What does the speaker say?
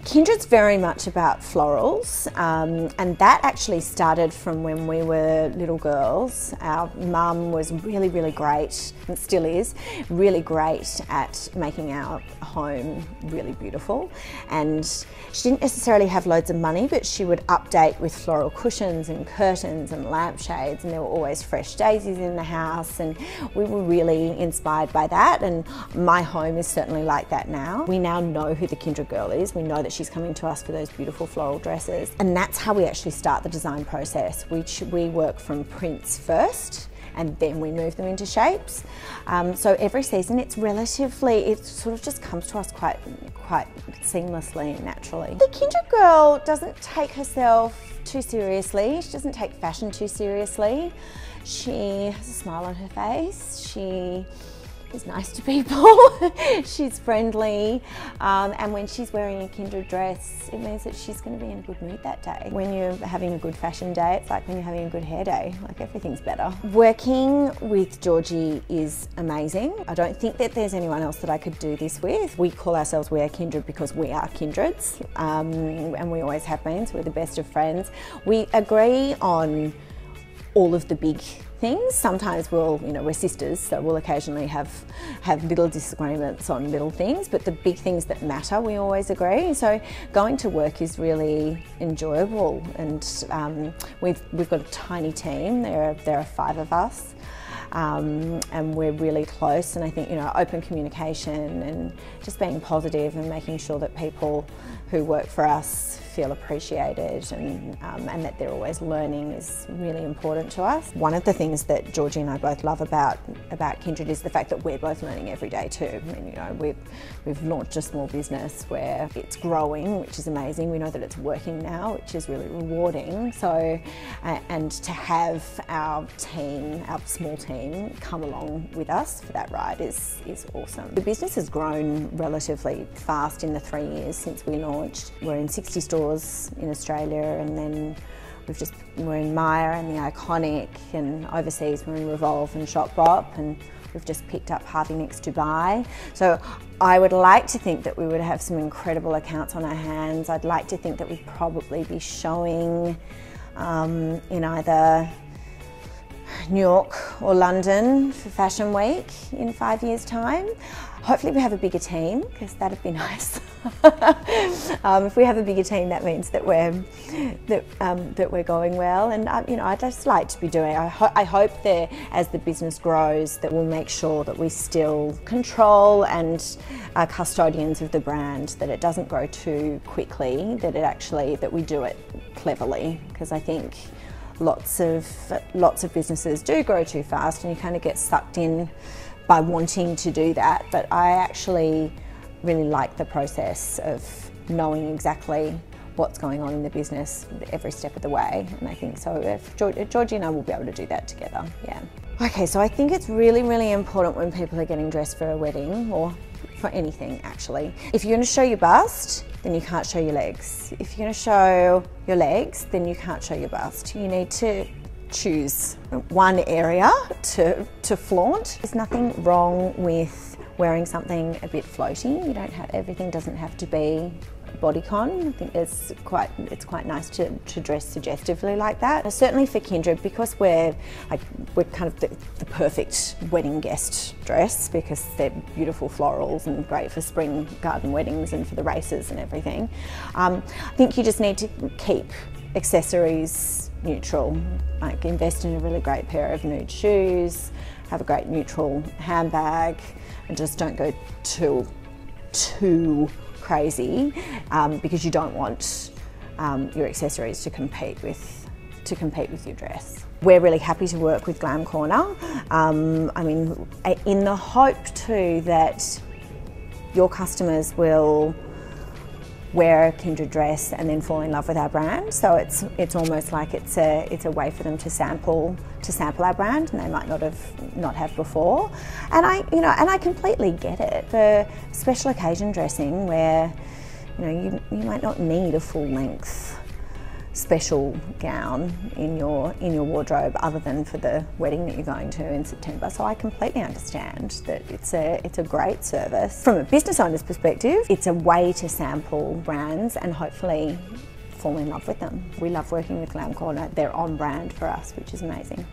Kindred's very much about florals, and that actually started from when we were little girls. Our mum was really, really great, and still is, really great at making our home really beautiful. And she didn't necessarily have loads of money, but she would update with floral cushions and curtains and lampshades, and there were always fresh daisies in the house, and we were really inspired by that, and my home is certainly like that now. We now know who the Kindred girl is. We know that she's coming to us for those beautiful floral dresses, and that's how we actually start the design process. We work from prints first, and then we move them into shapes. So every season it sort of just comes to us quite seamlessly and naturally. The Kindred girl doesn't take herself too seriously. She doesn't take fashion too seriously. She has a smile on her face. She is nice to people. She's friendly, and when she's wearing a Kindred dress, it means that she's going to be in a good mood that day. When you're having a good fashion day, it's like when you're having a good hair day, like everything's better. Working with Georgie is amazing. I don't think that there's anyone else that I could do this with. We call ourselves We Are Kindred because we are kindreds, and we always have been, so we're the best of friends. We agree on all of the big things. Sometimes we're sisters, so we'll occasionally have little disagreements on little things, but the big things that matter, we always agree. So going to work is really enjoyable, and we've got a tiny team. There are 5 of us. And we're really close, and I think open communication and just being positive and making sure that people who work for us feel appreciated and that they're always learning is really important to us. One of the things that Georgie and I both love about Kindred is the fact that we're both learning every day too. I mean, we've launched a small business where it's growing, which is amazing. We know that it's working now, which is really rewarding. So, and to have our small team, come along with us for that ride is awesome. The business has grown relatively fast in the 3 years since we launched. We're in 60 stores in Australia, and then we're in Maya and the Iconic, and overseas we're in Revolve and Shopbop, and we've just picked up Harvey Nicks Dubai. So I would like to think that we would have some incredible accounts on our hands. I'd like to think that we'd probably be showing in either New York or London for Fashion Week in 5 years' time. Hopefully we have a bigger team, because that'd be nice. If we have a bigger team, that means that we're going well. And I'd just like to be doing. I hope that as the business grows, that we'll make sure that we still control and are custodians of the brand. That it doesn't grow too quickly. That we do it cleverly, because I think lots of businesses do grow too fast, and you kind of get sucked in by wanting to do that. But I actually really like the process of knowing exactly what's going on in the business every step of the way, and I think so if Georgie and I will be able to do that together. Yeah. Okay, so I think it's really, really important when people are getting dressed for a wedding, or for anything actually. If you're going to show your bust, then you can't show your legs. If you're going to show your legs, then you can't show your bust. You need to choose one area to flaunt. There's nothing wrong with wearing something a bit floaty. Everything doesn't have to be bodycon. I think it's quite nice to dress suggestively like that. Certainly for Kindred, because we're kind of the perfect wedding guest dress, because they're beautiful florals and great for spring garden weddings and for the races and everything. I think you just need to keep accessories neutral. Like invest in a really great pair of nude shoes, have a great neutral handbag, and just don't go too crazy, because you don't want your accessories to compete with your dress. We're really happy to work with GlamCorner. I mean, in the hope too that your customers will wear a Kindred dress and then fall in love with our brand. So it's almost like it's a way for them to sample our brand, and they might not have before. And I completely get it. For special occasion dressing, where you might not need a full length special gown in your wardrobe other than for the wedding that you're going to in September. So I completely understand that it's a great service. From a business owner's perspective, it's a way to sample brands and hopefully fall in love with them. We love working with GlamCorner. They're on brand for us, which is amazing.